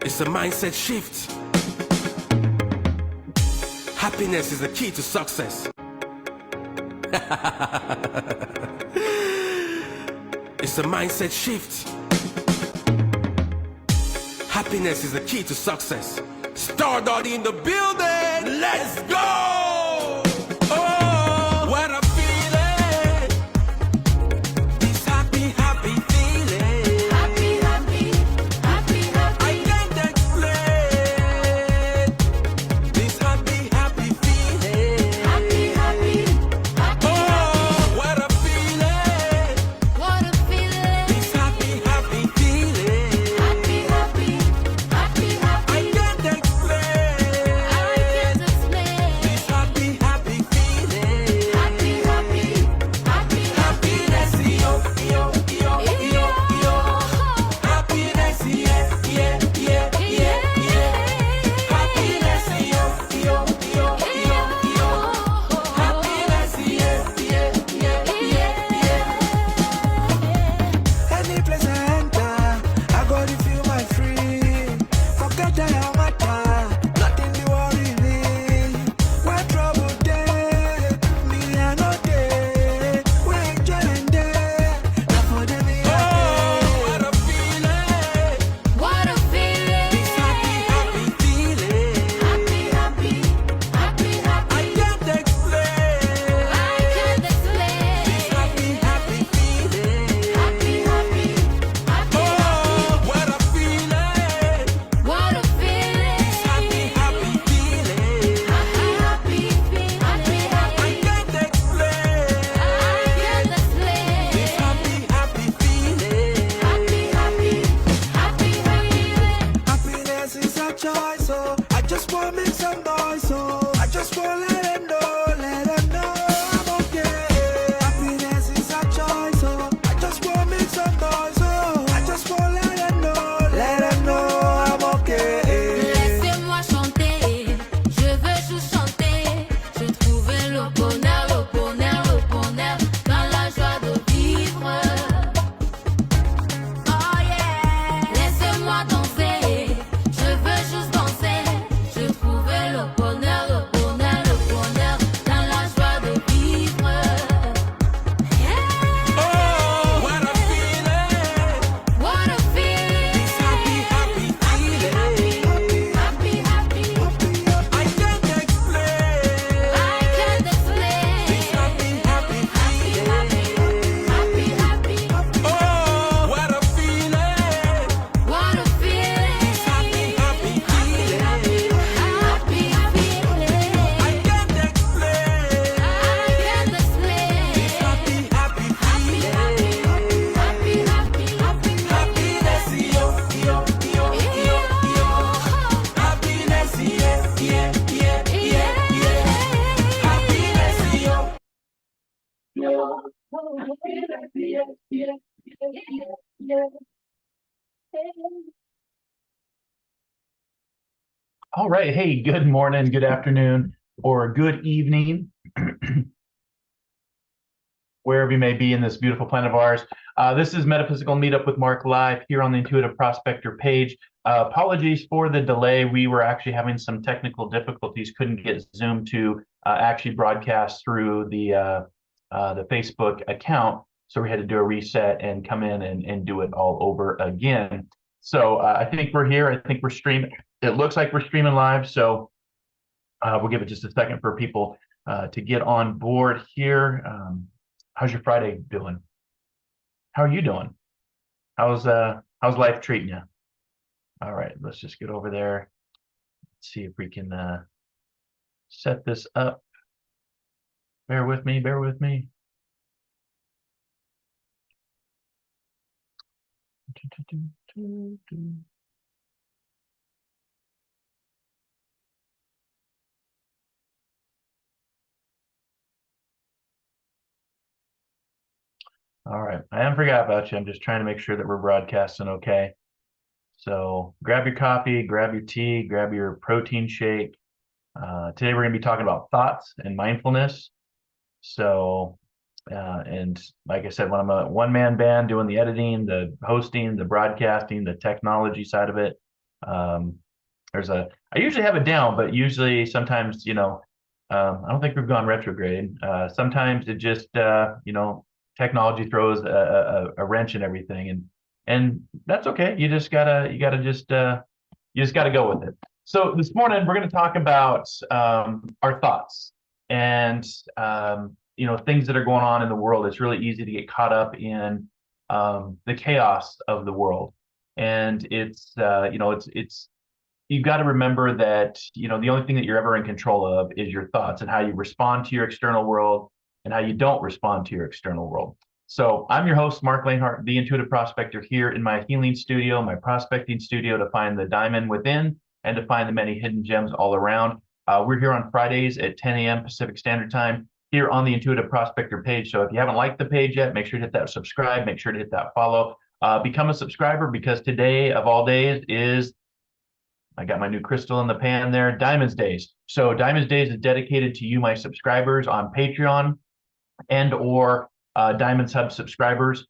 It's a mindset shift. Happiness is the key to success. It's a mindset shift. Happiness is the key to success. Stardust in the building. Let's go! Oh, what a feeling! This happy, happy feeling. Happy, happy, happy, happy. I can't explain. This happy, happy feeling. Happy, happy, happy, Oh, what a feeling! what a feeling. This happy, happy feeling. Happy, happy, happy, I happy. can't explain. I can't explain. This happy, happy feeling. Happy, happy, happy, Happiness, yo, yo, yo, yo, yo. Happiness, yeah, yeah, yeah, yeah, yeah. Happiness, yo, yo, yo, yo, yo. Happiness, yeah, yeah, yeah, yeah, yeah. Any place I enter, I go to feel my free. Forget that I'm matter, nothing to worry me. Where trouble day, me I know day. We enjoying day, not for them me Oh, what a feeling! what a feeling. This happy, happy feeling. Happy, happy, happy, I happy. can't explain. I can't explain. This happy, happy feeling. Happy, happy, happy, Oh, what a feeling! what a feeling. This happy, happy feeling. Happy, happy, happy, happy. I can't explain. I can't explain. This happy, happy feeling. Happy, happy, happy, happy. Happiness is a choice, so I just want to make some noise, so I just want to let them know I'm okay. Happiness is a choice, so I just want to make some noise, so I just want to let them know I'm okay. Laissez-moi chanter, je veux juste chanter. Je trouvais le bonheur, le bonheur, le bonheur dans la joie de vivre. Oh yeah, laissez-moi danser, je veux juste danser. Je trouvais le bonheur, le bonheur, le bonheur dans la joie de vivre. Oh, what a feeling! What a feeling! This happy, happy feeling. Happy, happy, I can't explain. I can't explain. This happy, happy feeling. Happy, happy, Oh, what a feeling! what a feeling. This happy, happy feeling. Happy, happy feeling. I can't explain. I can't explain. This happy, happy feeling. Happy, happy, happy. Happiness, yo, yo, yo, yo, yo. Happiness, yeah, yeah, yeah, yeah, yeah. Happiness, yo. All right. Hey, good morning, good afternoon, or good evening, wherever you may be in this beautiful planet of ours. This is Metaphysical Meetup with Marc live here on the Intuitive Prospector page. Apologies for the delay. We were actually having some technical difficulties, couldn't get Zoom to actually broadcast through the Facebook account. So we had to do a reset and come in and do it all over again. So I think we're here. I think we're streaming. It looks like we're streaming live. So we'll give it just a second for people to get on board here. How's your Friday doing? How are you doing? How's life treating you? All right, let's just get over there. Let's see if we can set this up. Bear with me, bear with me. All right, I haven't forgot about you. I'm just trying to make sure that we're broadcasting okay. So grab your coffee, grab your tea, grab your protein shake. Today we're going to be talking about thoughts and mindfulness. So And like I said, when I'm a one-man band doing the editing, the hosting, the broadcasting, the technology side of it, um, I usually have it down, but usually sometimes, I don't think we've gone retrograde. Sometimes it just, technology throws a wrench in everything, and that's okay. You just gotta go with it. So this morning we're going to talk about our thoughts and things that are going on in the world. It's really easy to get caught up in the chaos of the world, and it's you've got to remember that the only thing that you're ever in control of is your thoughts and how you respond to your external world and how you don't respond to your external world. So I'm your host, Marc Lainhart, the intuitive prospector, here in my healing studio, my prospecting studio, to find the diamond within and to find the many hidden gems all around. We're here on Fridays at 10 a.m. Pacific Standard Time here on the Intuitive Prospector page. So if you haven't liked the page yet, make sure to hit that subscribe, make sure to hit that follow. Become a subscriber, because today of all days is, I got my new crystal in the pan there, Diamonds Days. So Diamonds Days is dedicated to you, my subscribers on Patreon and or Diamonds Hub subscribers.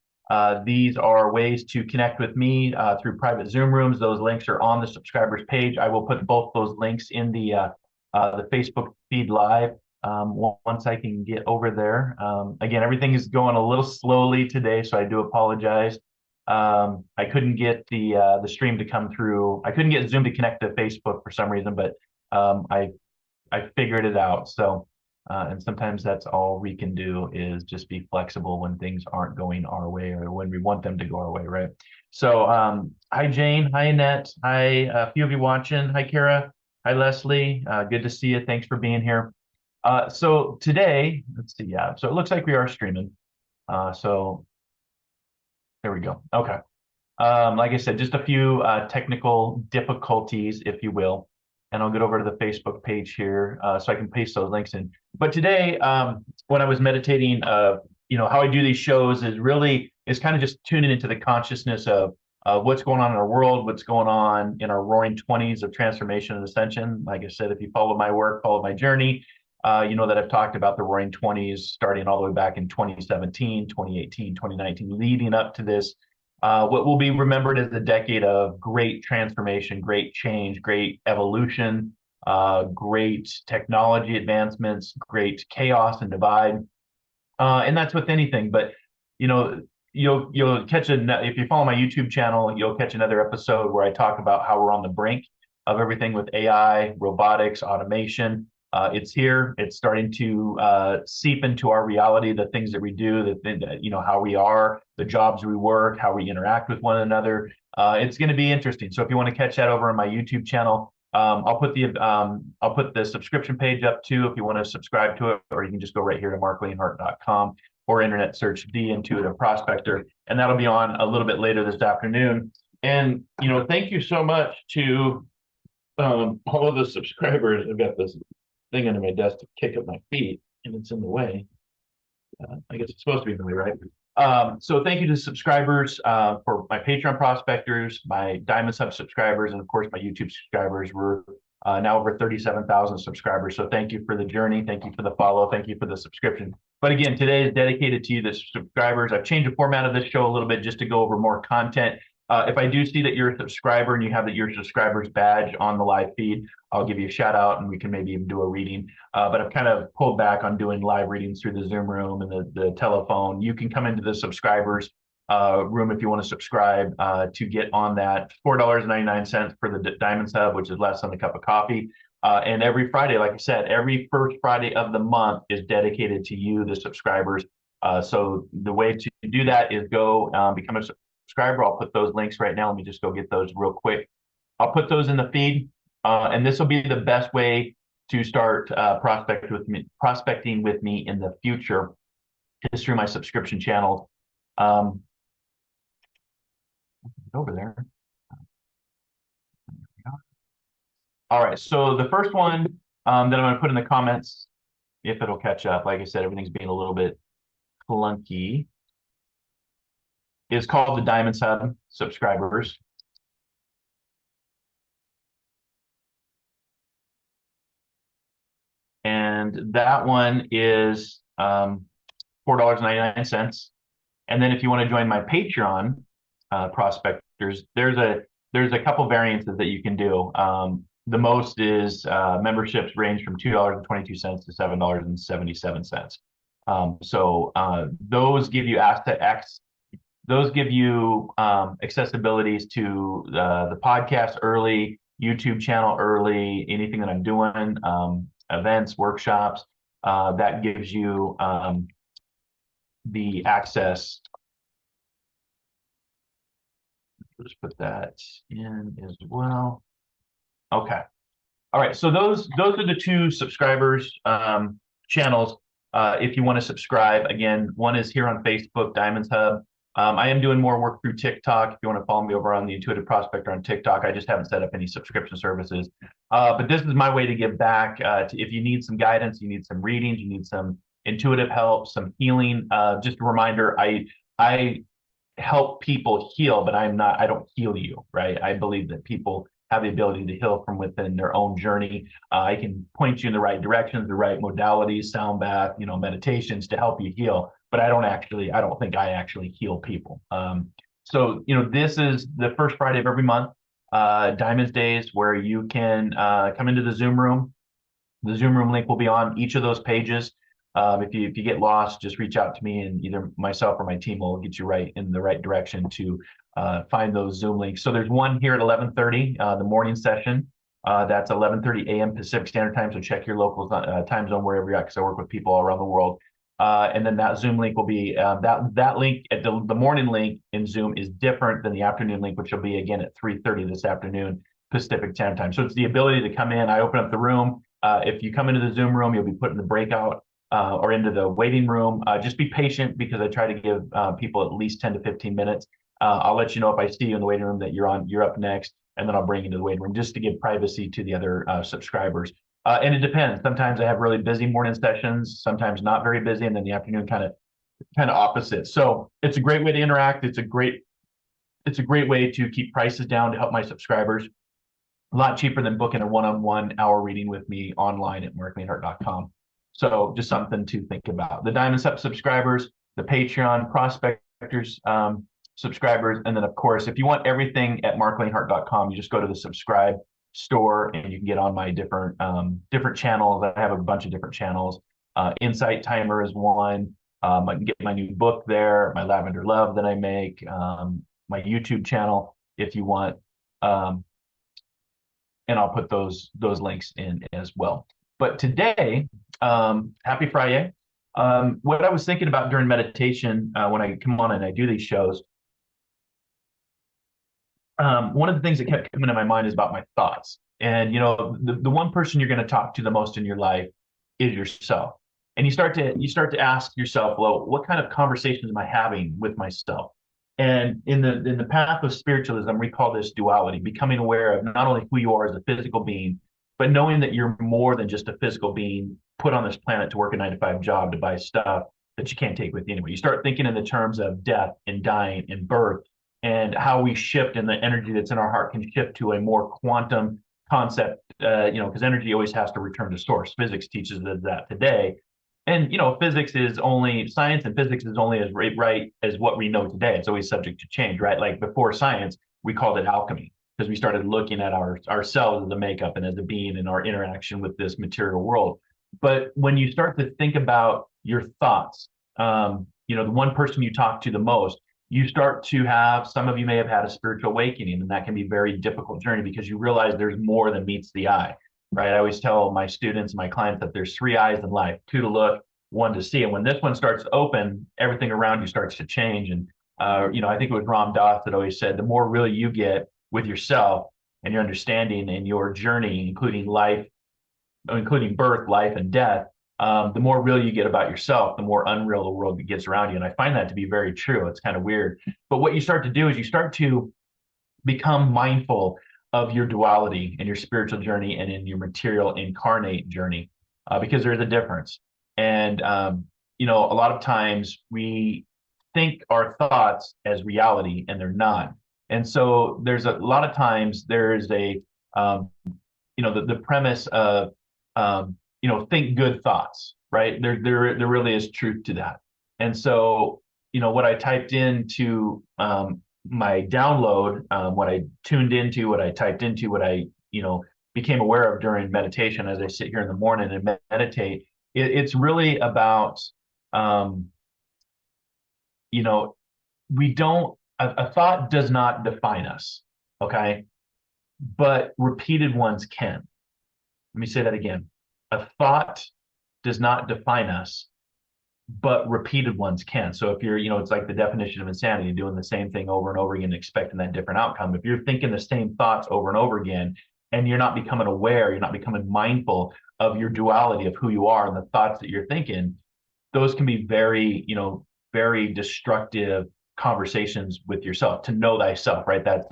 These are ways to connect with me through private Zoom rooms. Those links are on the subscribers page. I will put both those links in the Facebook feed live once I can get over there. Again, everything is going a little slowly today, so I do apologize. I couldn't get the stream to come through. I couldn't get Zoom to connect to Facebook for some reason, but I figured it out. So, and sometimes that's all we can do, is just be flexible when things aren't going our way or when we want them to go our way, right? So, hi Jane, hi Annette, hi a few of you watching, hi Kara, hi Leslie, good to see you. Thanks for being here. So today, let's see, yeah. So it looks like we are streaming. So there we go. Okay. Like I said, just a few technical difficulties, if you will, and I'll get over to the Facebook page here so I can paste those links in. But today, when I was meditating, how I do these shows is kind of just tuning into the consciousness of what's going on in our world, what's going on in our roaring 20s of transformation and ascension. Like I said, if you follow my work, follow my journey, you know that I've talked about the roaring 20s starting all the way back in 2017, 2018, 2019, leading up to this. What will be remembered as a decade of great transformation, great change, great evolution, great technology advancements, great chaos and divide. And that's with anything. But you'll catch if you follow my YouTube channel, you'll catch another episode where I talk about how we're on the brink of everything with AI, robotics, automation. It's here. It's starting to seep into our reality, the things that we do, how we are, the jobs we work, how we interact with one another. It's going to be interesting. So if you want to catch that over on my YouTube channel, I'll put the subscription page up too if you want to subscribe to it, or you can just go right here to marclainhart.com or internet search The Intuitive Prospector, and that'll be on a little bit later this afternoon. And thank you so much to all of the subscribers. I've got this thing under my desk to kick up my feet, and it's in the way. I guess it's supposed to be in the way, right? So thank you to subscribers for my Patreon prospectors, my Diamond Sub subscribers, and of course my YouTube subscribers. We're now over 37,000 subscribers. So thank you for the journey. Thank you for the follow. Thank you for the subscription. But again, today is dedicated to you, the subscribers. I've changed the format of this show a little bit just to go over more content. If I do see that you're a subscriber and you have your subscribers badge on the live feed, I'll give you a shout out and we can maybe even do a reading. But I've kind of pulled back on doing live readings through the Zoom room and the telephone. You can come into the subscribers room if you want to subscribe to get on that. $4.99 for the Diamond Sub, which is less than a cup of coffee. And every Friday, like I said, every first Friday of the month is dedicated to you, the subscribers. So the way to do that is go become a subscriber. I'll put those links right now. Let me just go get those real quick. I'll put those in the feed. And this will be the best way to start prospecting with me in the future, just through my subscription channel. Over there. All right, so the first one that I'm going to put in the comments, if it'll catch up, like I said, everything's being a little bit clunky, is called the Diamond Sub subscribers. And that one is $4.99. And then if you want to join my Patreon, prospectors, there's a couple variances that you can do. The most is memberships range from $2.22 to $7.77. So those give you accessibilities to the podcast early, YouTube channel early, anything that I'm doing, events, workshops. That gives you the access. Just put that in as well. Okay. All right. So those are the two subscribers channels. If you want to subscribe, again, one is here on Facebook, Diamonds Hub. I am doing more work through TikTok. If you want to follow me over on the Intuitive Prospector on TikTok, I just haven't set up any subscription services. But this is my way to give back. If you need some guidance, you need some readings, you need some intuitive help, some healing. Just a reminder, I help people heal, but I don't heal you, right? I believe that people have the ability to heal from within their own journey. I can point you in the right directions, the right modalities, sound bath, meditations to help you heal. But I don't think I actually heal people. So, this is the first Friday of every month, Diamonds Days, where you can come into the Zoom room. The Zoom room link will be on each of those pages. If you get lost, just reach out to me, and either myself or my team will get you right in the right direction to find those Zoom links. So there's one here at 11:30, the morning session. That's 11:30 a.m. Pacific Standard Time. So check your local time zone wherever you're at, because I work with people all around the world. And then that Zoom link will be that link at the morning link in Zoom is different than the afternoon link, which will be again at 3:30 this afternoon Pacific Standard Time. So it's the ability to come in. I open up the room. If you come into the Zoom room, you'll be put in the breakout or into the waiting room. Just be patient, because I try to give people at least 10 to 15 minutes. I'll let you know if I see you in the waiting room that you're up next, and then I'll bring you to the waiting room just to give privacy to the other subscribers. And it depends. Sometimes I have really busy morning sessions, sometimes not very busy, and then the afternoon kind of opposite. So it's a great way to interact. It's a great way to keep prices down to help my subscribers. A lot cheaper than booking a one-on-one hour reading with me online at marclainhart.com. So just something to think about. The Diamonds Up subscribers, the Patreon prospectors subscribers, and then of course, if you want everything at marclainhart.com, you just go to the subscribe store and you can get on my different channels. I have a bunch of different channels. Insight Timer is one. I can get my new book there, my Lavender Love that I make, my YouTube channel if you want. And I'll put those links in as well. But today, happy Friday. What I was thinking about during meditation, when I come on and I do these shows, one of the things that kept coming to my mind is about my thoughts. And, the one person you're going to talk to the most in your life is yourself. And you start to ask yourself, well, what kind of conversations am I having with myself? And in the path of spiritualism, we call this duality, becoming aware of not only who you are as a physical being, but knowing that you're more than just a physical being put on this planet to work a 9-to-5 job to buy stuff that you can't take with you anyway. You start thinking in the terms of death and dying and birth, and how we shift, and the energy that's in our heart can shift to a more quantum concept, because energy always has to return to source. Physics teaches us that today. And, science and physics is only as right as what we know today. It's always subject to change, right? Like before science, we called it alchemy, because we started looking at ourselves as a makeup and as a being and our interaction with this material world. But when you start to think about your thoughts, the one person you talk to the most, you start to have, some of you may have had a spiritual awakening, and that can be a very difficult journey because you realize there's more than meets the eye, right? I always tell my students, my clients, that there's 3 eyes in life: 2 to look, 1 to see. And when this one starts to open, everything around you starts to change. And, I think it was Ram Dass that always said, the more real you get with yourself and your understanding and your journey, including birth, life, and death, the more real you get about yourself, the more unreal the world gets around you. And I find that to be very true. It's kind of weird. But what you start to do is you start to become mindful of your duality and your spiritual journey and in your material incarnate journey, because there's a difference. And, a lot of times we think our thoughts as reality, and they're not. And so there's a lot of times there's the premise of, think good thoughts, right? There really is truth to that. And so, what I typed into my download, what I tuned into, what I typed into, what I, became aware of during meditation as I sit here in the morning and meditate, it's really about, um, you know, we don't, a thought does not define us, okay? But repeated ones can. Let me say that again. A thought does not define us, but repeated ones can. So if you're, it's like the definition of insanity, doing the same thing over and over again, expecting that different outcome. If you're thinking the same thoughts over and over again, and you're not becoming aware, you're not becoming mindful of your duality of who you are and the thoughts that you're thinking, those can be very, very destructive conversations with yourself. To know thyself, right? That's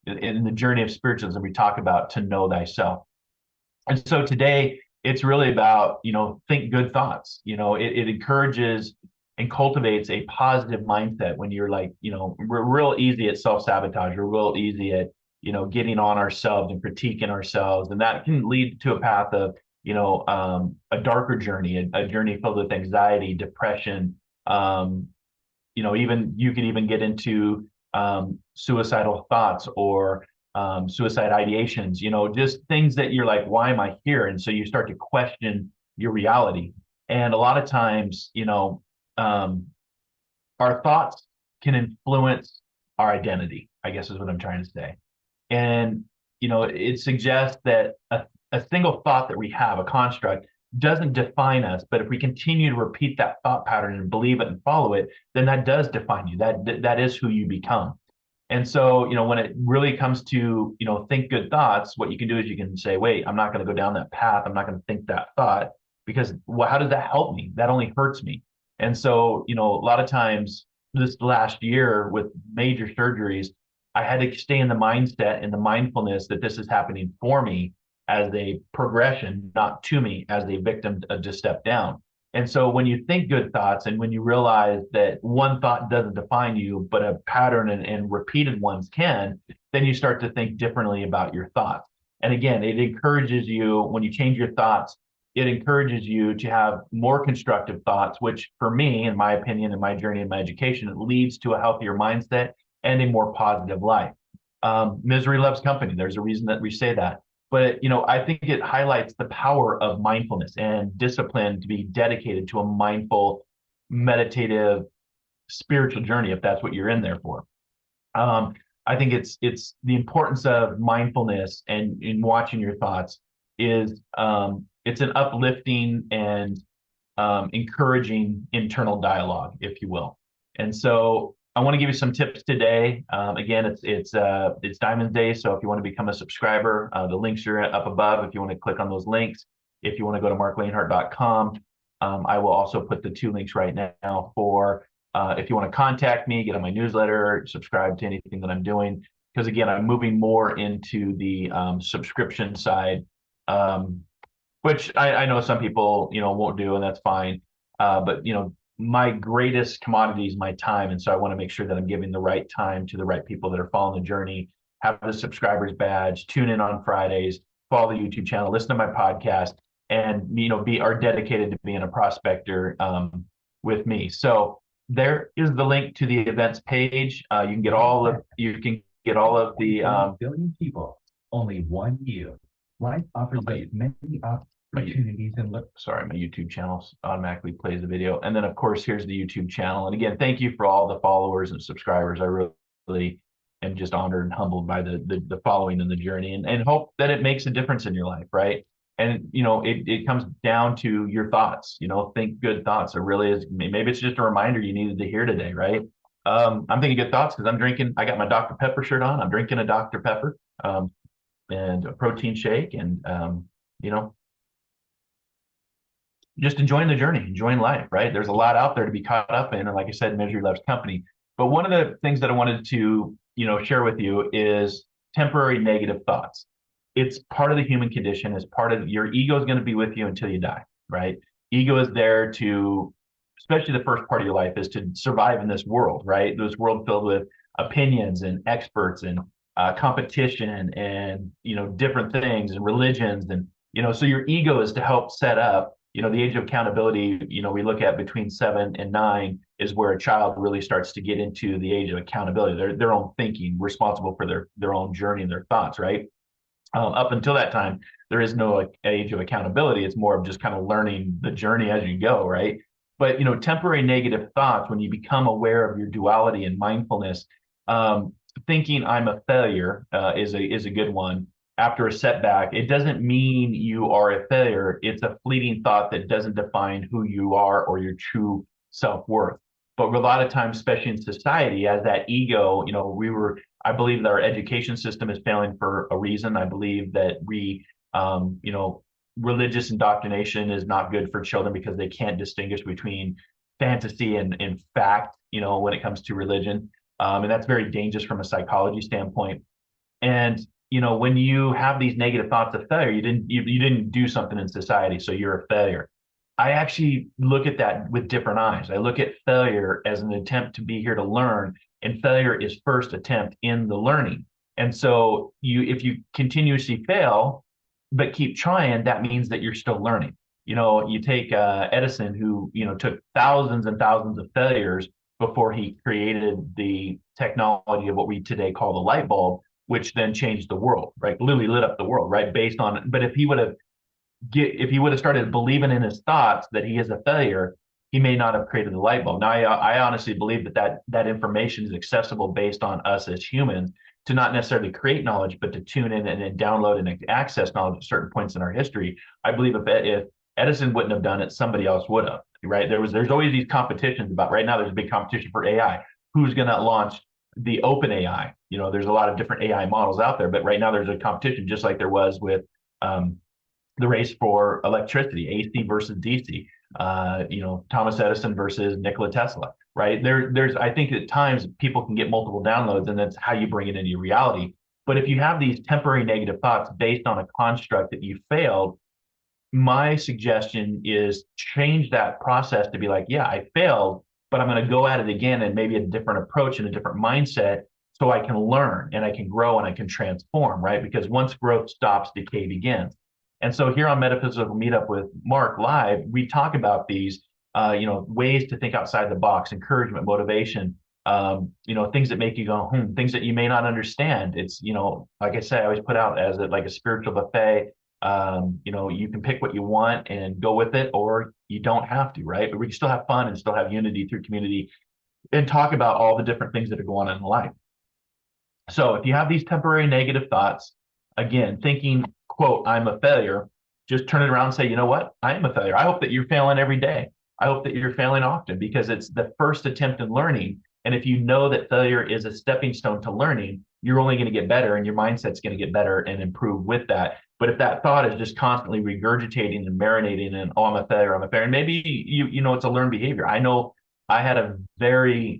in the journey of spiritualism, we talk about to know thyself. And so today it's really about, think good thoughts. It encourages and cultivates a positive mindset when you're like, we're real easy at self-sabotage. We're real easy at, getting on ourselves and critiquing ourselves. And that can lead to a path of, a darker journey, a journey filled with anxiety, depression. Even you can even get into suicidal thoughts or suicide ideations, just things that you're like, why am I here? And so you start to question your reality. And a lot of times, our thoughts can influence our identity, I guess is what I'm trying to say. And, it suggests that a single thought that we have, a construct, doesn't define us. But if we continue to repeat that thought pattern and believe it and follow it, then that does define you. That is who you become. And so, when it really comes to, think good thoughts, what you can do is you can say, wait, I'm not going to go down that path. I'm not going to think that thought because, well, how does that help me? That only hurts me. And so, a lot of times this last year with major surgeries, I had to stay in the mindset and the mindfulness that this is happening for me as a progression, not to me as a victim to step down. And so when you think good thoughts and when you realize that one thought doesn't define you, but a pattern and repeated ones can, then you start to think differently about your thoughts. And again, it encourages you, when you change your thoughts, it encourages you to have more constructive thoughts, which for me, in my opinion, in my journey in my education, it leads to a healthier mindset and a more positive life. Misery loves company. There's a reason that we say that. But, I think it highlights the power of mindfulness and discipline to be dedicated to a mindful, meditative, spiritual journey, if that's what you're in there for. I think it's the importance of mindfulness and in watching your thoughts is it's an uplifting and encouraging internal dialogue, if you will. And so I want to give you some tips today. Again, it's Diamond Day, so if you want to become a subscriber, the links are up above. If you want to click on those links, if you want to go to marclainhart.com, I will also put the 2 links right now for if you want to contact me, get on my newsletter, subscribe to anything that I'm doing. Because again, I'm moving more into the subscription side, which I know some people won't do, and that's fine. But my greatest commodity is my time. And so I want to make sure that I'm giving the right time to the right people that are following the journey, have the subscribers badge, tune in on Fridays, follow the YouTube channel, listen to my podcast, and, are dedicated to being a prospector with me. So there is the link to the events page. You can get all of the billion people, only one you. Life offers many opportunities and sorry, my YouTube channel automatically plays the video. And then of course, here's the YouTube channel. And again, thank you for all the followers and subscribers. I really am just honored and humbled by the following and the journey and hope that it makes a difference in your life, right? And it comes down to your thoughts, think good thoughts. It really is. Maybe it's just a reminder you needed to hear today, right? I'm thinking good thoughts because I got my Dr. Pepper shirt on. I'm drinking a Dr. Pepper and a protein shake and just enjoying the journey, enjoying life, right? There's a lot out there to be caught up in. And like I said, misery loves company. But one of the things that I wanted to, share with you is temporary negative thoughts. It's part of the human condition. It's part of your ego is going to be with you until you die, right? Ego is there to, especially the first part of your life, is to survive in this world, right? This world filled with opinions and experts and competition and, different things and religions. And, so your ego is to help set up The age of accountability, we look at between 7 and 9 is where a child really starts to get into the age of accountability, their own thinking, responsible for their own journey and their thoughts, right? Up until that time, there is no age of accountability. It's more of just kind of learning the journey as you go, right? But temporary negative thoughts, when you become aware of your duality and mindfulness, thinking I'm a failure is a good one. After a setback, it doesn't mean you are a failure. It's a fleeting thought that doesn't define who you are or your true self-worth. But a lot of times, especially in society, as that ego, I believe that our education system is failing for a reason. I believe that religious indoctrination is not good for children because they can't distinguish between fantasy and fact, when it comes to religion. And that's very dangerous from a psychology standpoint. And, when you have these negative thoughts of failure, you didn't do something in society, so you're a failure. I actually look at that with different eyes. I look at failure as an attempt to be here to learn, and failure is first attempt in the learning. And so if you continuously fail, but keep trying, that means that you're still learning. You take Edison, who, took thousands and thousands of failures before he created the technology of what we today call the light bulb, which then changed the world, right? Literally lit up the world, right? But if he would have started believing in his thoughts that he is a failure, he may not have created the light bulb. Now, I honestly believe that information is accessible based on us as humans to not necessarily create knowledge, but to tune in and then download and access knowledge at certain points in our history. I believe if Edison wouldn't have done it, somebody else would have, right? There's always these competitions about, right now there's a big competition for AI. Who's going to launch the open AI? There's a lot of different AI models out there, but right now there's a competition, just like there was with the race for electricity, AC versus DC, Thomas Edison versus Nikola Tesla, right? I think at times people can get multiple downloads, and that's how you bring it into your reality. But if you have these temporary negative thoughts based on a construct that you failed, my suggestion is change that process to be like, yeah, I failed, but I'm going to go at it again and maybe a different approach and a different mindset so I can learn and I can grow and I can transform, right? Because once growth stops, decay begins. And so here on Metaphysical Meetup with Marc Live, we talk about these, ways to think outside the box, encouragement, motivation, things that make you go, things that you may not understand. It's, like I say, I always put out as like a spiritual buffet. You can pick what you want and go with it, or you don't have to, right? But we can still have fun and still have unity through community and talk about all the different things that are going on in life. So if you have these temporary negative thoughts, again, thinking, quote, I'm a failure, just turn it around and say, you know what? I am a failure. I hope that you're failing every day. I hope that you're failing often, because it's the first attempt in learning. And if you know that failure is a stepping stone to learning, you're only going to get better, and your mindset's going to get better and improve with that. But if that thought is just constantly regurgitating and marinating and, oh, I'm a failure, and maybe it's a learned behavior. I know I had a very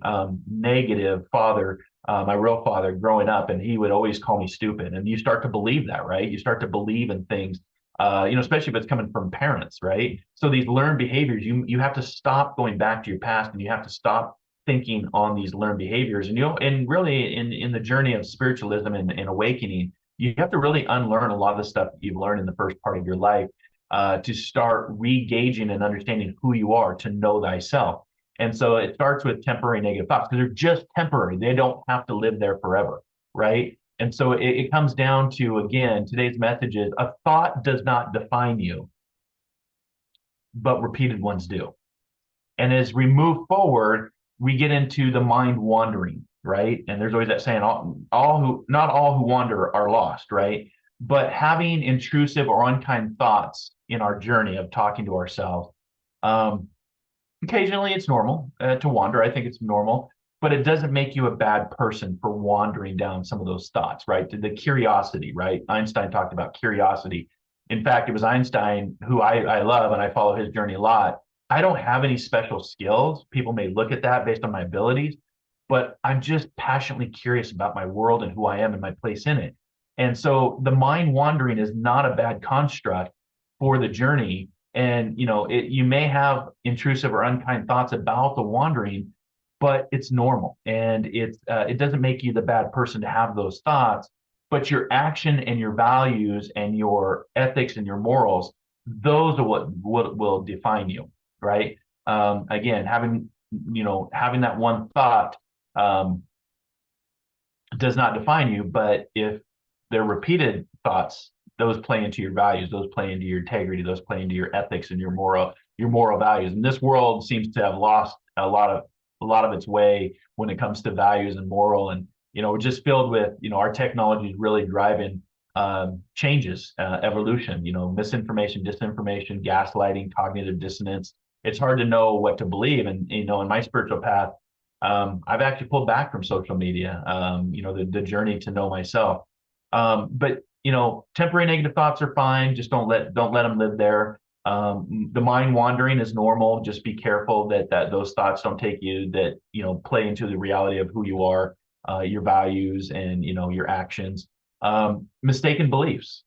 negative father, my real father, growing up, and he would always call me stupid. And you start to believe that, right? You start to believe in things, especially if it's coming from parents, right? So these learned behaviors, you have to stop going back to your past, and you have to stop thinking on these learned behaviors. And really in the journey of spiritualism and awakening, you have to really unlearn a lot of the stuff that you've learned in the first part of your life, to start re-gauging and understanding who you are, to know thyself. And so it starts with temporary negative thoughts, because they're just temporary. They don't have to live there forever, right? And so it comes down to, again, today's message is a thought does not define you, but repeated ones do. And as we move forward, we get into the mind wandering, right? And there's always that saying, not all who wander are lost, right? But having intrusive or unkind thoughts in our journey of talking to ourselves, occasionally it's normal to wander. I think it's normal, but it doesn't make you a bad person for wandering down some of those thoughts, right? The curiosity, right? Einstein talked about curiosity. In fact, it was Einstein, who I love, and I follow his journey a lot. I don't have any special skills. People may look at that based on my abilities, but I'm just passionately curious about my world and who I am and my place in it. And so the mind wandering is not a bad construct for the journey. And, you may have intrusive or unkind thoughts about the wandering, but it's normal. And it doesn't make you the bad person to have those thoughts, but your action and your values and your ethics and your morals those are what will define you, right? Again, having that one thought does not define you, but if they're repeated thoughts, those play into your values, those play into your integrity, those play into your ethics and your moral values. And this world seems to have lost a lot of its way when it comes to values and moral. And we're just filled with our technology is really driving changes, evolution. Misinformation, disinformation, gaslighting, cognitive dissonance. It's hard to know what to believe. And in my spiritual path, I've actually pulled back from social media, the journey to know myself. But temporary negative thoughts are fine. Just don't let them live there. The mind wandering is normal. Just be careful that those thoughts don't take you, that play into the reality of who you are, your values, and your actions. Mistaken beliefs.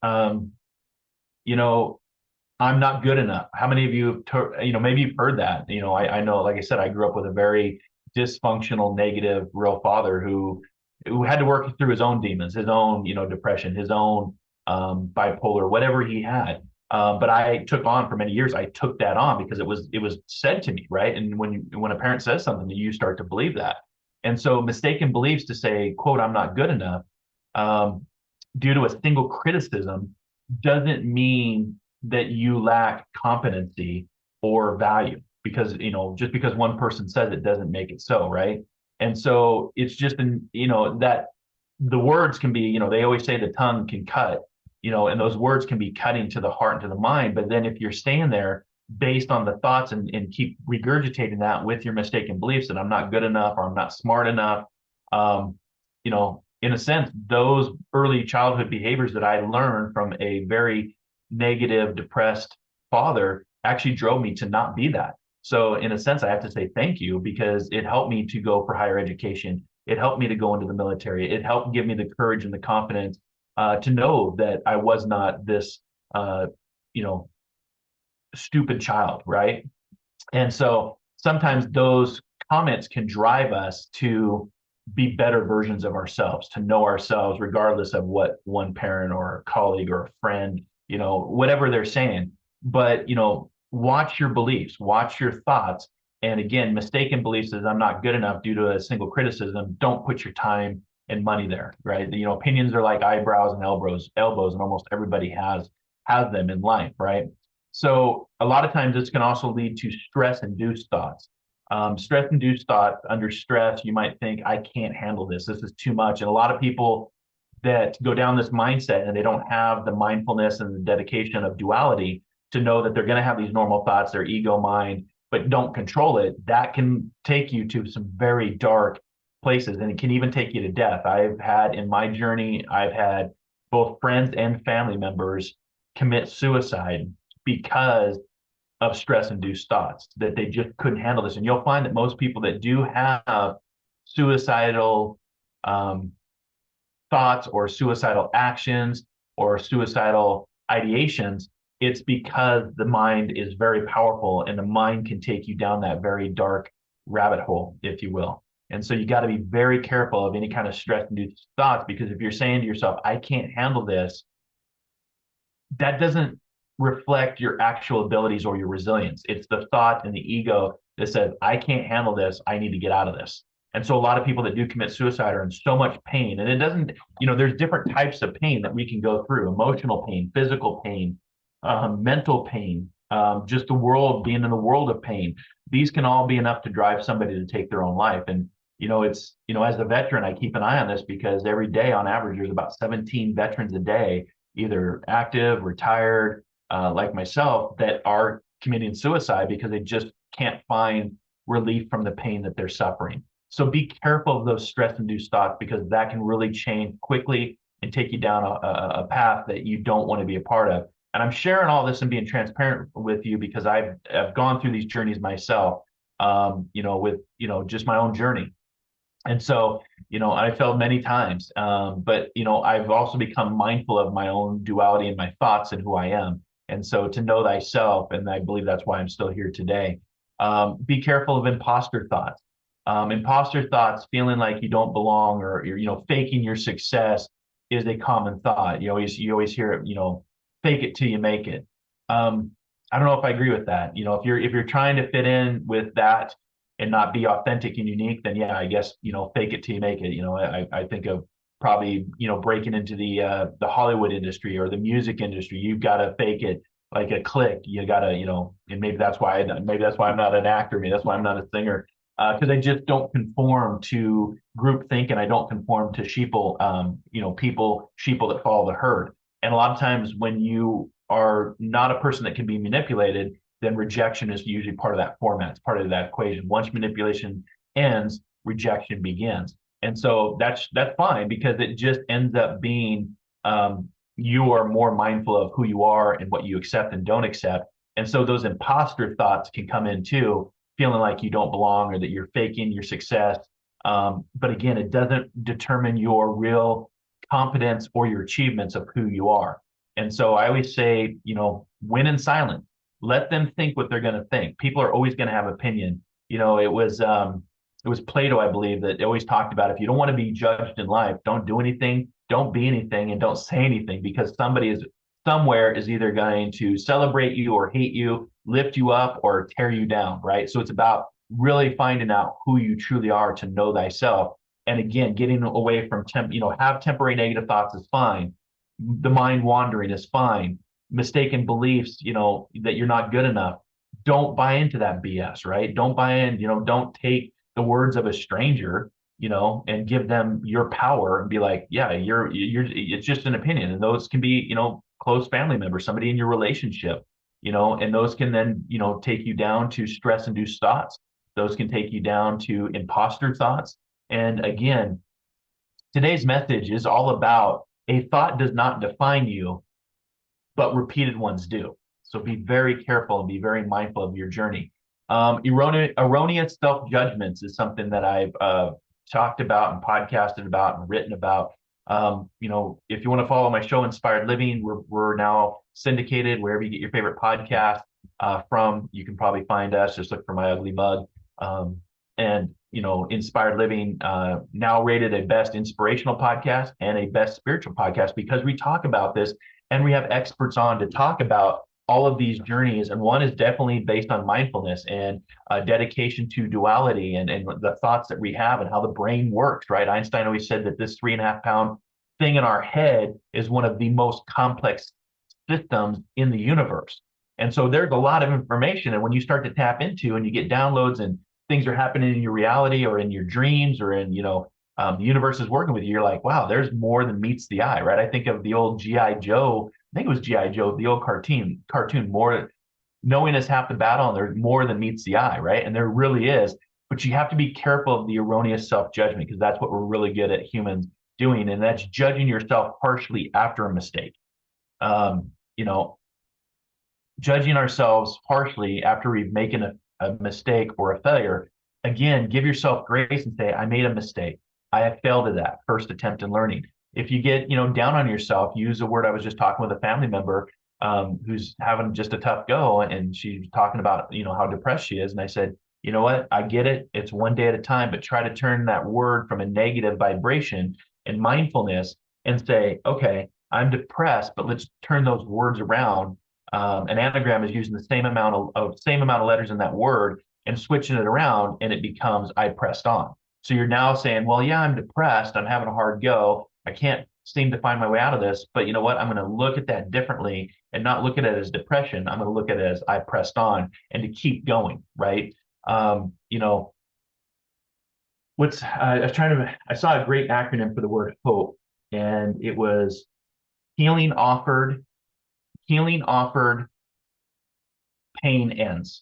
I'm not good enough. How many of you have, maybe you've heard that? I know, like I said, I grew up with a very dysfunctional, negative, real father who had to work through his own demons, his own, depression, his own bipolar, whatever he had. But I took on for many years. I took that on because it was said to me, right? And when a parent says something, you start to believe that. And so mistaken beliefs to say, quote, I'm not good enough, due to a single criticism doesn't mean that you lack competency or value, because just because one person says it doesn't make it so, right? And so it's just that the words can be, they always say the tongue can cut, and those words can be cutting to the heart and to the mind. But then if you're staying there based on the thoughts and keep regurgitating that with your mistaken beliefs that I'm not good enough or I'm not smart enough, in a sense, those early childhood behaviors that I learned from a very negative, depressed father actually drove me to not be that. So in a sense, I have to say thank you, because it helped me to go for higher education. It helped me to go into the military. It helped give me the courage and the confidence to know that I was not this, stupid child, right? And so sometimes those comments can drive us to be better versions of ourselves, to know ourselves, regardless of what one parent or a colleague or a friend, whatever they're saying. But, watch your beliefs, watch your thoughts. And again, mistaken beliefs is I'm not good enough due to a single criticism. Don't put your time and money there, right? Opinions are like eyebrows and elbows, and almost everybody has them in life, right? So a lot of times this can also lead to stress-induced thoughts. Stress-induced thoughts, under stress, you might think, I can't handle this. This is too much. And a lot of people that go down this mindset and they don't have the mindfulness and the dedication of duality to know that they're going to have these normal thoughts, their ego mind, but don't control it, that can take you to some very dark places, and it can even take you to death. I've had in my journey, I've had both friends and family members commit suicide because of stress-induced thoughts, that they just couldn't handle this. And you'll find that most people that do have suicidal thoughts or suicidal actions or suicidal ideations, it's because the mind is very powerful, and the mind can take you down that very dark rabbit hole, if you will. And so you got to be very careful of any kind of stress-induced thoughts, because if you're saying to yourself, I can't handle this, that doesn't reflect your actual abilities or your resilience. It's the thought and the ego that says, I can't handle this, I need to get out of this. And so a lot of people that do commit suicide are in so much pain. And it doesn't, there's different types of pain that we can go through: emotional pain, physical pain, mental pain, just the world, being in the world of pain. These can all be enough to drive somebody to take their own life. And, as a veteran, I keep an eye on this, because every day on average, there's about 17 veterans a day, either active, retired, like myself, that are committing suicide because they just can't find relief from the pain that they're suffering. So be careful of those stress-induced thoughts, because that can really change quickly and take you down a path that you don't want to be a part of. And I'm sharing all this and being transparent with you because I've gone through these journeys myself, with, just my own journey. And so, I failed many times, but, I've also become mindful of my own duality and my thoughts and who I am. And so to know thyself, and I believe that's why I'm still here today. Be careful of imposter thoughts. Imposter thoughts, feeling like you don't belong, or you're, faking your success, is a common thought. You always hear it, fake it till you make it. I don't know if I agree with that. You know, if you're trying to fit in with that and not be authentic and unique, then yeah, I guess, you know, fake it till you make it. You know, I think of probably, you know, breaking into the Hollywood industry or the music industry. You've got to fake it like a click. You got to, you know, and maybe that's why I'm not an actor. Maybe that's why I'm not a singer. Because I just don't conform to groupthink and I don't conform to sheeple, you know, sheeple that follow the herd. And a lot of times when you are not a person that can be manipulated, then rejection is usually part of that format. It's part of that equation. Once manipulation ends, rejection begins. And so that's fine because it just ends up being you are more mindful of who you are and what you accept and don't accept. And so those imposter thoughts can come in too, feeling like you don't belong or that you're faking your success. But again, it doesn't determine your real competence or your achievements of who you are. And so I always say, you know, win in silence. Let them think what they're going to think. People are always going to have opinion. You know, it was Plato, I believe, that always talked about if you don't want to be judged in life, don't do anything, don't be anything, and don't say anything because somebody is somewhere is either going to celebrate you or hate you, lift you up or tear you down, right? So it's about really finding out who you truly are to know thyself. And again, getting away from have temporary negative thoughts is fine. The mind wandering is fine. Mistaken beliefs, you know, that you're not good enough. Don't buy into that BS, right? Don't buy in, you know, don't take the words of a stranger, you know, and give them your power and be like, yeah, it's just an opinion. And those can be, you know, close family members, somebody in your relationship, you know, and those can then, you know, take you down to stress-induced thoughts. Those can take you down to imposter thoughts. And again, today's message is all about a thought does not define you, but repeated ones do. So be very careful and be very mindful of your journey. Erroneous self-judgments is something that I've talked about and podcasted about and written about. You know, if you want to follow my show, Inspired Living, we're now syndicated wherever you get your favorite podcast from. You can probably find us. Just look for My Ugly Mug. And you know, Inspired Living now rated a best inspirational podcast and a best spiritual podcast because we talk about this and we have experts on to talk about all of these journeys. And one is definitely based on mindfulness and dedication to duality and the thoughts that we have and how the brain works, right? Einstein always said that this 3.5 pound thing in our head is one of the most complex systems in the universe. And so there's a lot of information. And when you start to tap into and you get downloads and things are happening in your reality or in your dreams or in, you know, the universe is working with you, you're like, wow, there's more than meets the eye, right? I think of the old G.I. Joe, I think it was G.I. Joe, the old cartoon, more knowing is half the battle and there's more than meets the eye, right? And there really is, but you have to be careful of the erroneous self-judgment because that's what we're really good at humans doing. And that's judging yourself harshly after a mistake. You know, judging ourselves harshly after we've made a mistake or a failure. Again, give yourself grace and say, I made a mistake. I have failed at that first attempt in learning. If you get, you know, down on yourself, use a word. I was just talking with a family member who's having just a tough go, and she's talking about, you know, how depressed she is. And I said, you know what? I get it. It's one day at a time, but try to turn that word from a negative vibration and mindfulness and say, okay, I'm depressed, but let's turn those words around. An anagram is using the same amount of letters in that word and switching it around, and it becomes I pressed on. So you're now saying, well, yeah, I'm depressed. I'm having a hard go. I can't seem to find my way out of this. But you know what? I'm going to look at that differently and not look at it as depression. I'm going to look at it as I pressed on and to keep going, right? You know, I saw a great acronym for the word hope, and it was healing offered, pain ends.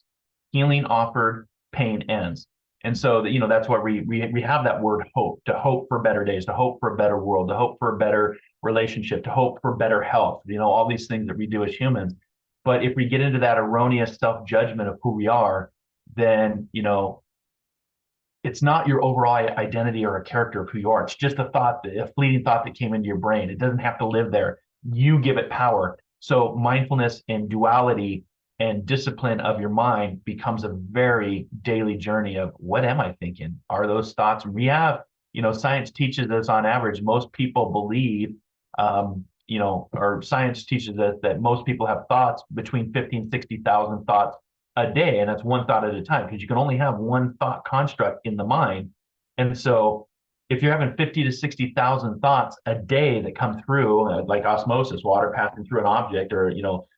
Healing offered, pain ends. And so, you know, that's why we have that word hope, to hope for better days, to hope for a better world, to hope for a better relationship, to hope for better health, you know, all these things that we do as humans. But if we get into that erroneous self-judgment of who we are, then, you know, it's not your overall identity or a character of who you are. It's just a fleeting thought that came into your brain. It doesn't have to live there. You give it power. So mindfulness and duality and discipline of your mind becomes a very daily journey of what am I thinking? Are those thoughts? We have, you know, science teaches us on average, most people believe or science teaches us that most people have thoughts between 50 and 60,000 thoughts a day, and that's one thought at a time because you can only have one thought construct in the mind. And so if you're having 50 to 60,000 thoughts a day that come through, like osmosis, water passing through an object, or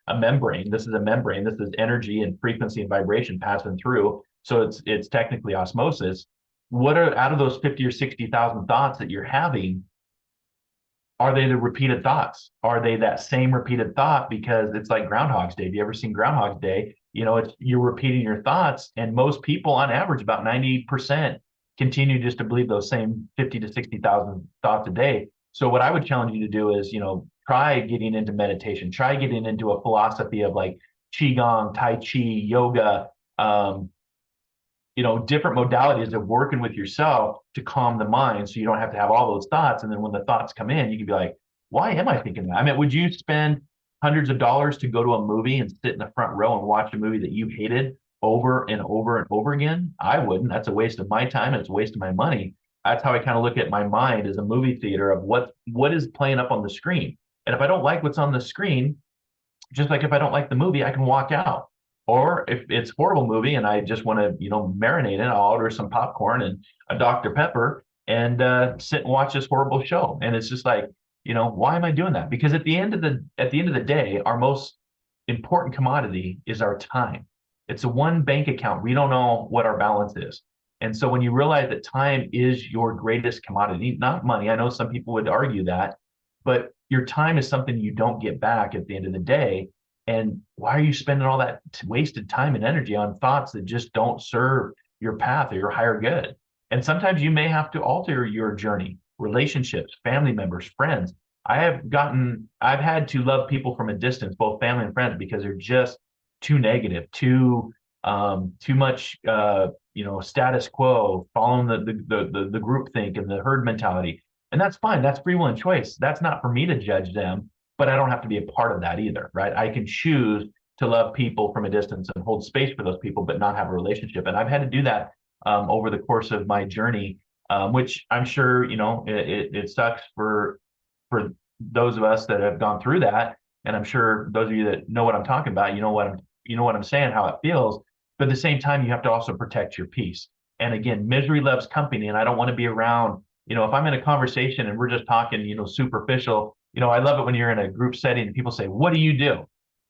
a membrane. This is a membrane. This is energy and frequency and vibration passing through. So it's technically osmosis. What are out of those 50 or 60,000 thoughts that you're having? Are they the repeated thoughts? Are they that same repeated thought? Because it's like Groundhog's Day. Have you ever seen Groundhog's Day? You're repeating your thoughts, and most people, on average, about 90%, continue just to believe those same 50 to 60,000 thoughts a day. So what I would challenge you to do is, try getting into meditation. Try getting into a philosophy of like qigong, tai chi, yoga, different modalities of working with yourself to calm the mind so you don't have to have all those thoughts. And then when the thoughts come in, you can be like, why am I thinking that? I mean, would you spend hundreds of dollars to go to a movie and sit in the front row and watch a movie that you hated over and over and over again? I wouldn't. That's a waste of my time and it's a waste of my money. That's how I kind of look at my mind as a movie theater of what is playing up on the screen. And if I don't like what's on the screen, just like if I don't like the movie, I can walk out. Or if it's a horrible movie and I just want to, marinate in, I'll order some popcorn and a Dr. Pepper and sit and watch this horrible show. And it's just like, why am I doing that? Because at the end of the day, our most important commodity is our time. It's a one bank account. We don't know what our balance is. And so when you realize that time is your greatest commodity, not money, I know some people would argue that, but your time is something you don't get back at the end of the day. And why are you spending all that wasted time and energy on thoughts that just don't serve your path or your higher good? And sometimes you may have to alter your journey, relationships, family members, friends. I've had to love people from a distance, both family and friends, because they're just too negative, too much, status quo, following the group think and the herd mentality. And that's fine. That's free will and choice. That's not for me to judge them, but I don't have to be a part of that either, right? I can choose to love people from a distance and hold space for those people, but not have a relationship. And I've had to do that over the course of my journey, which I'm sure, it sucks for those of us that have gone through that. And I'm sure those of you that know what I'm talking about, you know what I'm saying, how it feels. But at the same time, you have to also protect your peace. And again, misery loves company. And I don't want to be around, if I'm in a conversation and we're just talking, superficial, I love it when you're in a group setting and people say, what do you do?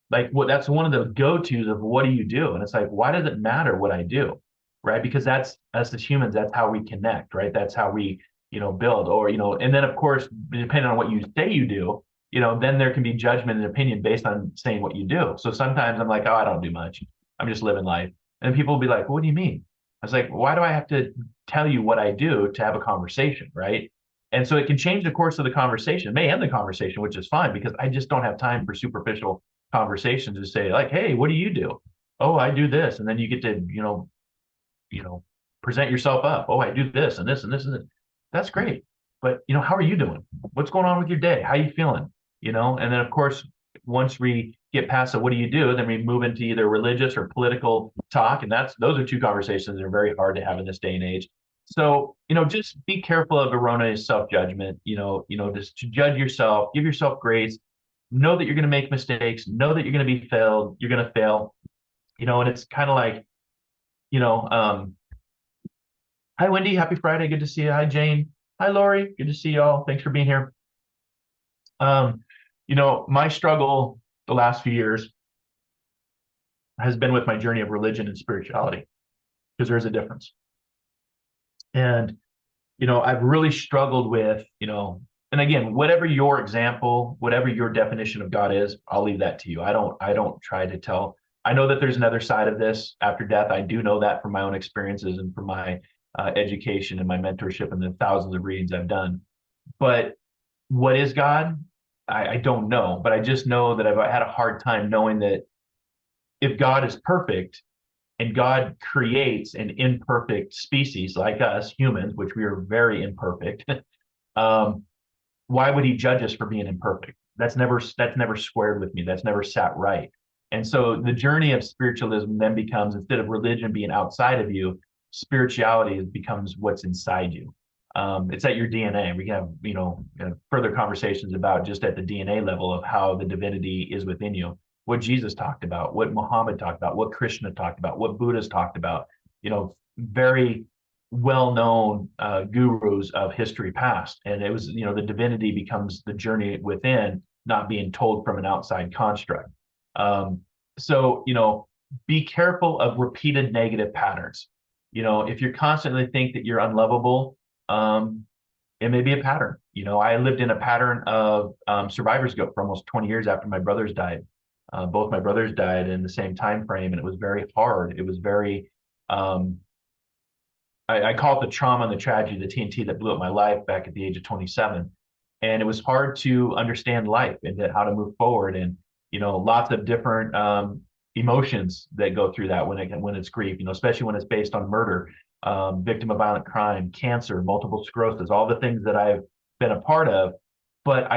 Like, that's one of the go-tos of what do you do? And it's like, why does it matter what I do? Right? Because that's, us as humans, that's how we connect, right? That's how we, build, or, and then of course, depending on what you say you do, then there can be judgment and opinion based on saying what you do. So sometimes I'm like, oh, I don't do much. I'm just living life. And people will be like, what do you mean? I was like, why do I have to tell you what I do to have a conversation, right? And so it can change the course of the conversation. It may end the conversation, which is fine because I just don't have time for superficial conversations to say like, hey, what do you do? Oh, I do this. And then you get to, present yourself up. Oh, I do this and this and this and this. That's great. But, how are you doing? What's going on with your day? How are you feeling? And then of course, once we get past the what do you do, then we move into either religious or political talk. And those are two conversations that are very hard to have in this day and age. So, just be careful of erroneous self-judgment, just to judge yourself, give yourself grace, know that you're going to make mistakes, know that you're going to be failed, you're going to fail, and it's kind of like, hi, Wendy, happy Friday. Good to see you. Hi, Jane. Hi, Lori. Good to see y'all. Thanks for being here. My struggle the last few years has been with my journey of religion and spirituality, because there's a difference. And, I've really struggled with, and again, whatever your example, whatever your definition of God is, I'll leave that to you. I don't try to tell. I know that there's another side of this after death. I do know that from my own experiences and from my education and my mentorship and the thousands of readings I've done. But what is God? I don't know, but I just know that I've had a hard time knowing that if God is perfect and God creates an imperfect species like us humans, which we are very imperfect, why would he judge us for being imperfect? That's never squared with me. That's never sat right. And so the journey of spiritualism then becomes, instead of religion being outside of you, spirituality becomes what's inside you. It's at your DNA. We can have, further conversations about just at the DNA level of how the divinity is within you. What Jesus talked about, what Muhammad talked about, what Krishna talked about, what Buddha's talked about, very well-known gurus of history past. And it was, the divinity becomes the journey within, not being told from an outside construct. So, be careful of repeated negative patterns. If you constantly think that you're unlovable, it may be a pattern. I lived in a pattern of survivor's guilt for almost 20 years after my brothers died. Both my brothers died in the same time frame, and it was very hard. It was very, I call it the trauma and the tragedy, the TNT that blew up my life back at the age of 27. And it was hard to understand life and how to move forward. And, lots of different emotions that go through that when it's grief, especially when it's based on murder, victim of violent crime, cancer, multiple sclerosis, all the things that I've been a part of. But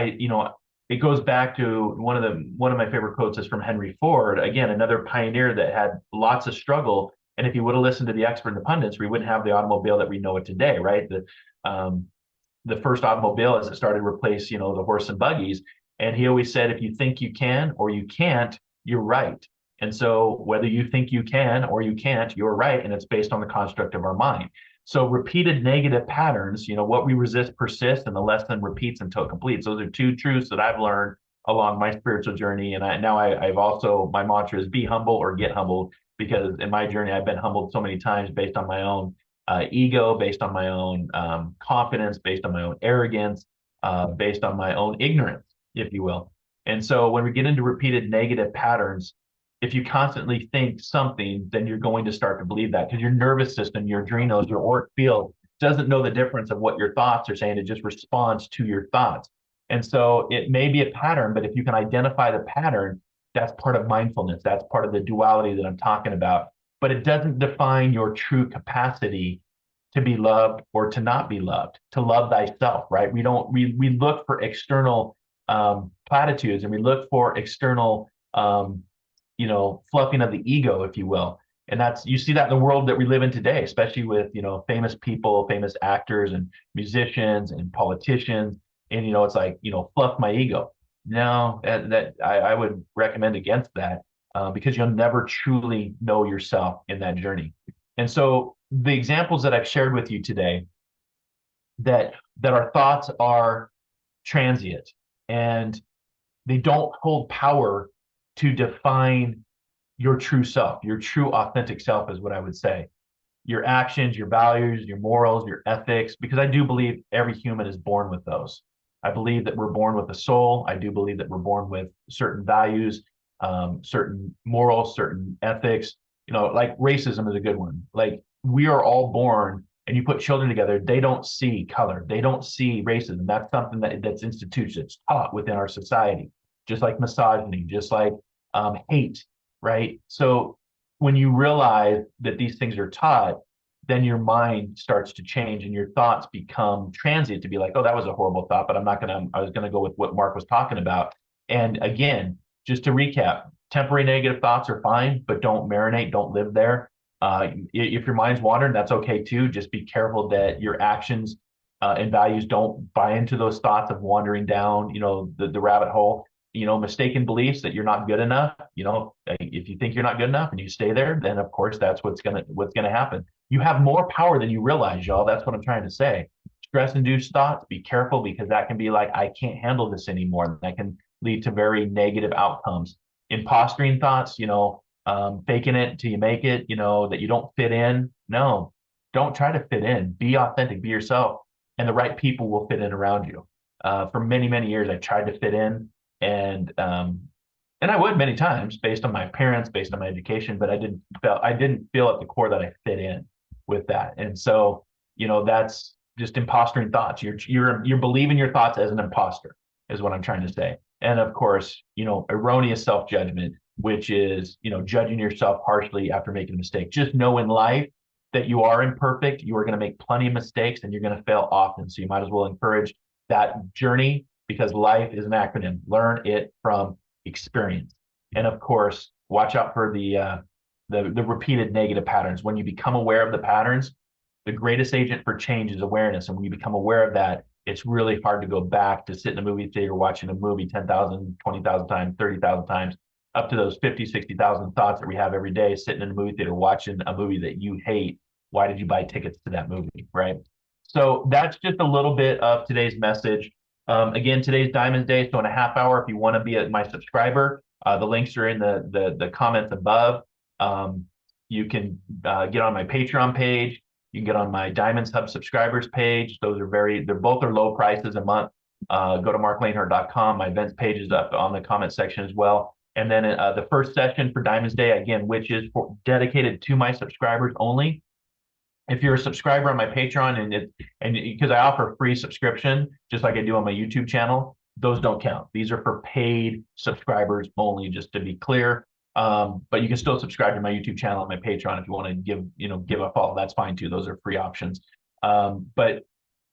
it goes back to one of my favorite quotes is from Henry Ford, again, another pioneer that had lots of struggle. And if he would have listened to the expert and the pundits, we wouldn't have the automobile that we know it today, right? The first automobile, as it started to replace, the horse and buggies. And he always said, if you think you can or you can't, you're right. And so whether you think you can or you can't, you're right. And it's based on the construct of our mind. So repeated negative patterns, what we resist persists, and the lesson repeats until it completes. Those are two truths that I've learned along my spiritual journey. And I've also, my mantra is be humble or get humbled, because in my journey, I've been humbled so many times based on my own ego, based on my own confidence, based on my own arrogance, based on my own ignorance, if you will. And so when we get into repeated negative patterns, if you constantly think something, then you're going to start to believe that, because your nervous system, your adrenals, your auric field doesn't know the difference of what your thoughts are saying. It just responds to your thoughts. And so it may be a pattern, but if you can identify the pattern, that's part of mindfulness. That's part of the duality that I'm talking about. But it doesn't define your true capacity to be loved or to not be loved, to love thyself, right? We look for external platitudes, and we look for external fluffing of the ego, if you will. And you see that in the world that we live in today, especially with, famous people, famous actors and musicians and politicians. And, it's like, fluff my ego. No, I would recommend against that, because you'll never truly know yourself in that journey. And so the examples that I've shared with you today, that our thoughts are transient and they don't hold power to define your true self, your true authentic self is what I would say. Your actions, your values, your morals, your ethics, because I do believe every human is born with those. I believe that we're born with a soul. I do believe that we're born with certain values, certain morals, certain ethics. Like racism is a good one. Like, we are all born, and you put children together, they don't see color. They don't see racism. That's something that's instituted, it's taught within our society, just like misogyny, just like hate, right? So when you realize that these things are taught, then your mind starts to change and your thoughts become transient, to be like, oh, that was a horrible thought, but I was going to go with what Marc was talking about. And again, just to recap, temporary negative thoughts are fine, but don't marinate, don't live there. If your mind's wandering, that's okay too. Just be careful that your actions and values don't buy into those thoughts of wandering down, the rabbit hole. Mistaken beliefs that you're not good enough. If you think you're not good enough and you stay there, then of course that's what's gonna happen. You have more power than you realize, y'all. That's what I'm trying to say. Stress-induced thoughts, be careful, because that can be like, I can't handle this anymore. That can lead to very negative outcomes. Imposturing thoughts, faking it till you make it, that you don't fit in. No, don't try to fit in. Be authentic, be yourself, and the right people will fit in around you. For many, many years, I tried to fit in, and I would many times based on my appearance, based on my education, but I didn't feel at the core that I fit in with that. And so, that's just imposturing thoughts. You're believing your thoughts as an imposter, is what I'm trying to say. And of course, erroneous self-judgment, which is, judging yourself harshly after making a mistake. Just know in life that you are imperfect. You are going to make plenty of mistakes, and you're going to fail often. So you might as well encourage that journey, because life is an acronym. Learn it from experience. And of course, watch out for the repeated negative patterns. When you become aware of the patterns, the greatest agent for change is awareness. And when you become aware of that, it's really hard to go back to sit in a movie theater watching a movie 10,000, 20,000 times, 30,000 times, up to those 50, 60,000 thoughts that we have every day, sitting in a movie theater watching a movie that you hate. Why did you buy tickets to that movie, right? So that's just a little bit of today's message. Again, today's Diamonds Day, so in a half hour, if you want to be my subscriber, the links are in the comments above. You can get on my Patreon page. You can get on my Diamonds Hub subscribers page. Those are they're both are low prices a month. Go to marclainhart.com. My events page is up on the comment section as well. And then the first session for Diamonds Day, again, which is dedicated to my subscribers only. If you're a subscriber on my Patreon and because I offer free subscription, just like I do on my YouTube channel, those don't count. These are for paid subscribers only, just to be clear. But you can still subscribe to my YouTube channel and my Patreon if you want to give a follow. That's fine too. Those are free options. But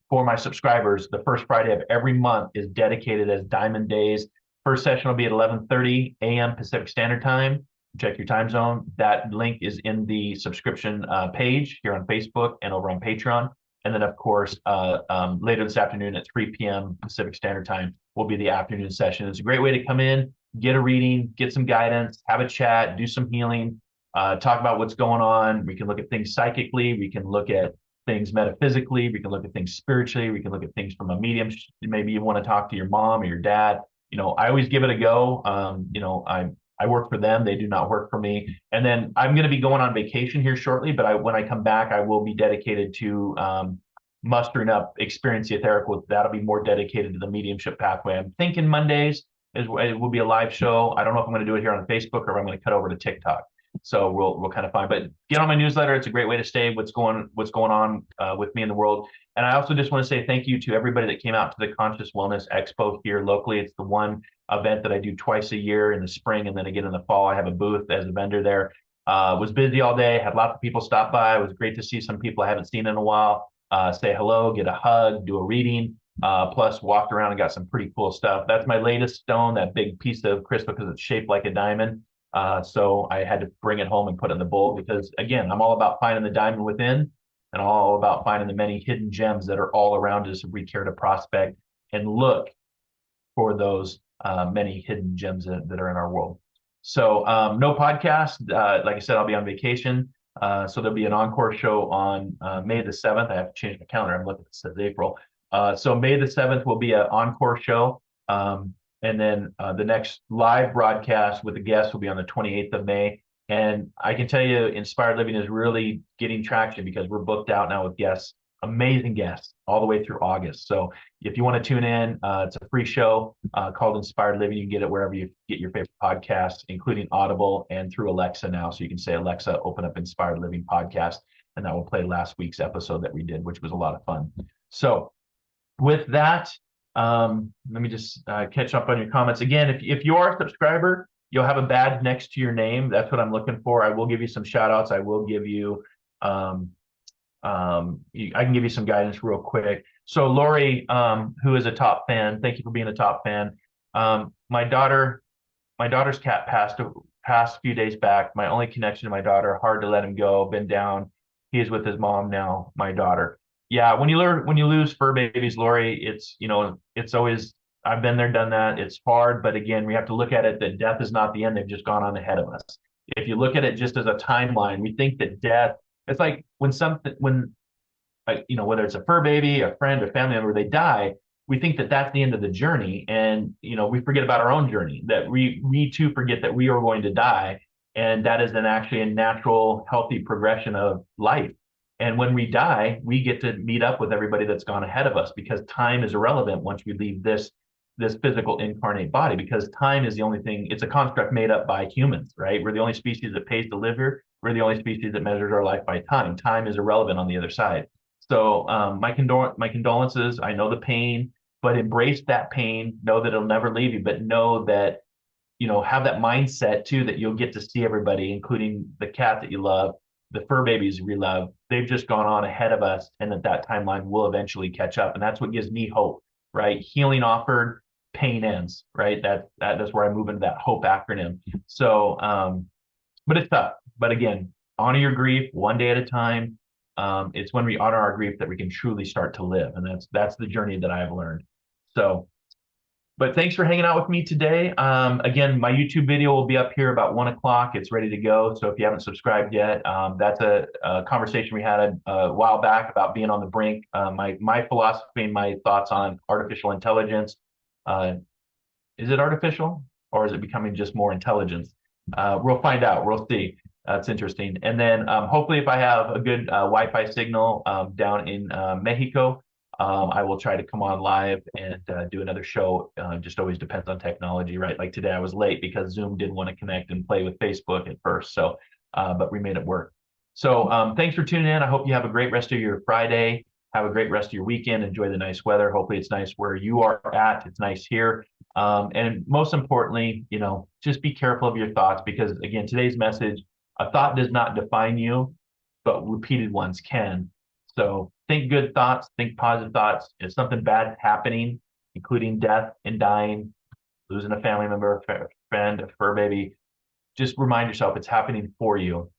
for my subscribers, the first Friday of every month is dedicated as Diamond Days. First session will be at 11:30 a.m. Pacific Standard Time. Check your time zone. That link is in the subscription page here on Facebook and over on Patreon. And then, of course, later this afternoon at 3 p.m. Pacific Standard Time will be the afternoon session. It's a great way to come in, get a reading, get some guidance, have a chat, do some healing, talk about what's going on. We can look at things psychically. We can look at things metaphysically. We can look at things spiritually. We can look at things from a medium. Maybe you want to talk to your mom or your dad. I always give it a go. I work for them. They do not work for me. And then I'm going to be going on vacation here shortly, but when I come back, I will be dedicated to mustering up Experience the Etheric. That'll be more dedicated to the mediumship pathway. I'm thinking Mondays it will be a live show. I don't know if I'm going to do it here on Facebook or if I'm going to cut over to TikTok. So we'll kind of find. But get on my newsletter. It's a great way to stay what's going on with me in the world. And I also just want to say thank you to everybody that came out to the Conscious Wellness Expo here locally. It's the one event that I do twice a year in the spring, and then again in the fall. I have a booth as a vendor there. Was busy all day, had lots of people stop by. It was great to see some people I haven't seen in a while, say hello, get a hug, do a reading, plus walked around and got some pretty cool stuff. That's my latest stone, that big piece of crystal, because it's shaped like a diamond. So I had to bring it home and put it in the bowl because, again, I'm all about finding the diamond within and all about finding the many hidden gems that are all around us if we care to prospect and look for those many hidden gems that are in our world. So no podcast. Like I said, I'll be on vacation. So there'll be an encore show on May the 7th. I have to change my calendar. I'm looking, it says April. So May the 7th will be an encore show. And then the next live broadcast with the guests will be on the 28th of May. And I can tell you, Inspired Living is really getting traction because we're booked out now with guests, amazing guests, all the way through August. So if you want to tune in, it's a free show called Inspired Living. You can get it wherever you get your favorite podcasts, including Audible and through Alexa now. So you can say, Alexa, open up Inspired Living podcast, and that will play last week's episode that we did, which was a lot of fun. So with that, let me just catch up on your comments. Again, if you are a subscriber, you'll have a badge next to your name. That's what I'm looking for. I will give you some shout outs. I will give you, I can give you some guidance real quick. So Lori, who is a top fan, thank you for being a top fan. My daughter's cat passed a few days back. My only connection to my daughter, hard to let him go, been down. He is with his mom now, my daughter. Yeah, when you lose fur babies, Lori, it's always, I've been there, done that. It's hard, but again, we have to look at it that death is not the end. They've just gone on ahead of us. If you look at it just as a timeline, we think that death, it's like whether it's a fur baby, a friend, a family member, they die, we think that that's the end of the journey. And, we forget about our own journey, that we too forget that we are going to die. And that is then actually a natural, healthy progression of life. And when we die, we get to meet up with everybody that's gone ahead of us because time is irrelevant once we leave this physical incarnate body, because time is the only thing, it's a construct made up by humans, right? We're the only species that pays to live here. We're the only species that measures our life by time. Time is irrelevant on the other side. So my condolences. I know the pain, but embrace that pain. Know that it'll never leave you, but know that, have that mindset too, that you'll get to see everybody, including the cat that you love, the fur babies we love. They've just gone on ahead of us, and that timeline will eventually catch up. And that's what gives me hope, right? Healing offered, pain ends, right? That's where I move into that hope acronym. So, but it's tough. But again, honor your grief one day at a time. It's when we honor our grief that we can truly start to live. And that's the journey that I've learned. So, but thanks for hanging out with me today. Again, my YouTube video will be up here about 1 o'clock. It's ready to go. So if you haven't subscribed yet, that's a conversation we had a while back about being on the brink. My philosophy and my thoughts on artificial intelligence. Is it artificial or is it becoming just more intelligence? We'll find out. We'll see. It's interesting. And then hopefully if I have a good Wi-Fi signal down in Mexico, I will try to come on live and do another show. Just always depends on technology, right? Like today I was late because Zoom didn't want to connect and play with Facebook at first. So, but we made it work. So thanks for tuning in. I hope you have a great rest of your Friday. Have a great rest of your weekend. Enjoy the nice weather. Hopefully it's nice where you are at. It's nice here. And most importantly, just be careful of your thoughts because again, today's message, a thought does not define you, but repeated ones can. So think good thoughts, think positive thoughts. If something bad happening, including death and dying, losing a family member, a friend, a fur baby, just remind yourself it's happening for you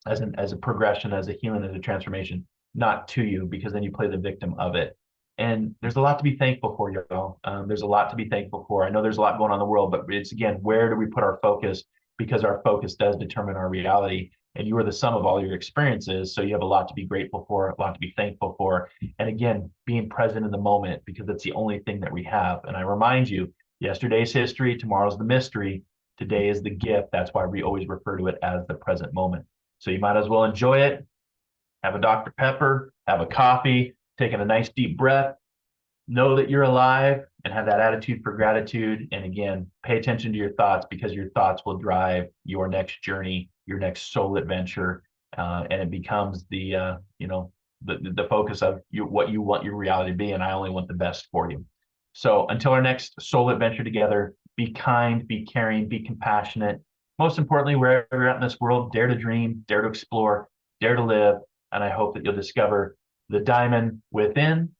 as a progression, as a healing, as a transformation, not to you, because then you play the victim of it. And there's a lot to be thankful for, y'all. There's a lot to be thankful for. I know there's a lot going on in the world, but it's, again, where do we put our focus? Because our focus does determine our reality. And you are the sum of all your experiences. So you have a lot to be grateful for, a lot to be thankful for. And again, being present in the moment, because that's the only thing that we have. And I remind you, yesterday's history, tomorrow's the mystery, today is the gift. That's why we always refer to it as the present moment. So you might as well enjoy it. Have a Dr. Pepper, have a coffee, taking a nice deep breath, know that you're alive and have that attitude for gratitude. And again, pay attention to your thoughts because your thoughts will drive your next journey, your next soul adventure. And it becomes the focus of what you want your reality to be. And I only want the best for you. So until our next soul adventure together, be kind, be caring, be compassionate. Most importantly, wherever you're at in this world, dare to dream, dare to explore, dare to live. And I hope that you'll discover the diamond within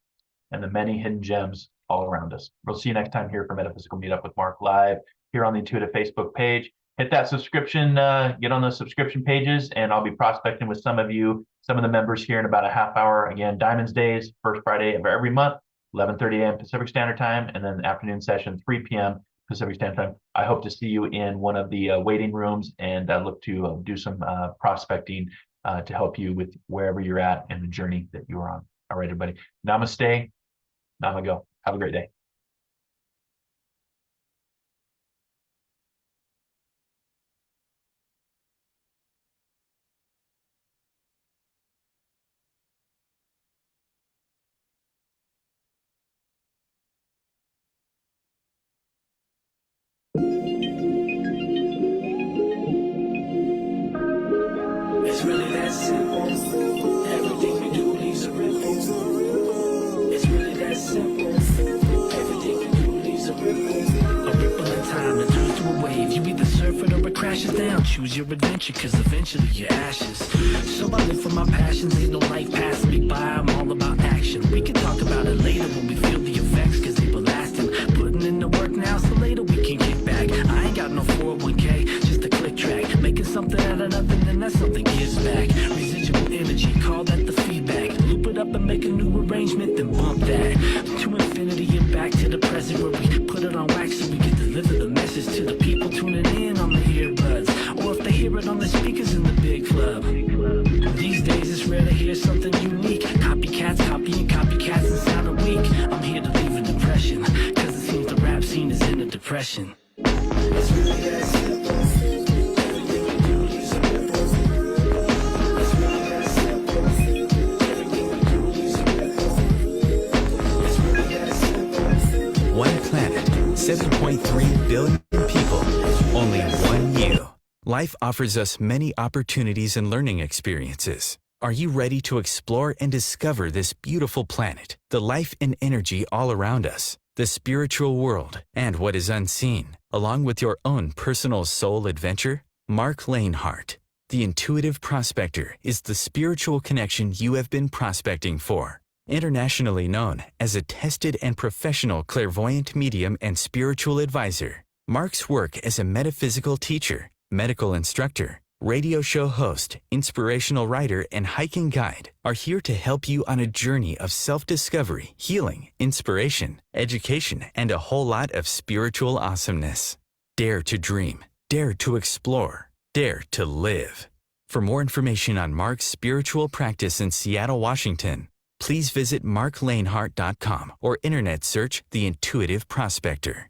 and the many hidden gems all around us. We'll see you next time here for Metaphysical Meetup with Marc live here on the Intuitive Facebook page. Hit that subscription, get on those subscription pages, and I'll be prospecting with some of the members here in about a half hour. Again, Diamonds Days, first Friday of every month, 11:30 a.m. Pacific Standard Time, and then the afternoon session, 3 p.m. Pacific Standard Time. I hope to see you in one of the waiting rooms and look to do some prospecting to help you with wherever you're at and the journey that you're on. All right, everybody. Namaste. Namago. Have a great day. It's really that simple. Everything we do leaves a ripple. It's really that simple. Everything we do leaves a ripple. A ripple in time that turns to a wave. You either surf it or it crashes down. Choose your adventure, cause eventually you're ashes. So I live for my passions. Ain't no life passing me by. I'm all about action. We can talk about it later when we feel the effects, cause they were lasting. Putting in the work now, so later we can kick back. I ain't got no 401k, just a click track. Making something out of nothing, then that something gives back. Residual energy, call that the feedback. Loop it up and make a new arrangement, then bump that to infinity and back to the present, where we put it on wax so we can deliver the message to the people tuning in on the earbuds, or if they hear it on the speakers in the big club. These days it's rare to hear something unique. Copycats copying copycats and sounding weak. I'm here to leave an impression, cause it seems the rap scene is in a depression. It's really that simple. Everything we do leaves a ripple. It's really that simple. Everything we do leaves a ripple. It's really that simple. One planet, 7.3 billion people, only one you. Life offers us many opportunities and learning experiences. Are you ready to explore and discover this beautiful planet, the life and energy all around us, the spiritual world, and what is unseen, along with your own personal soul adventure? Marc Lainhart, the Intuitive Prospector, is the spiritual connection you have been prospecting for. Internationally known as a tested and professional clairvoyant medium and spiritual advisor, Marc's work as a metaphysical teacher, medical instructor, radio show host, inspirational writer, and hiking guide, are here to help you on a journey of self-discovery, healing, inspiration, education, and a whole lot of spiritual awesomeness. Dare to dream. Dare to explore. Dare to live. For more information on Marc's spiritual practice in Seattle, Washington, please visit marclainhart.com or internet search The Intuitive Prospector.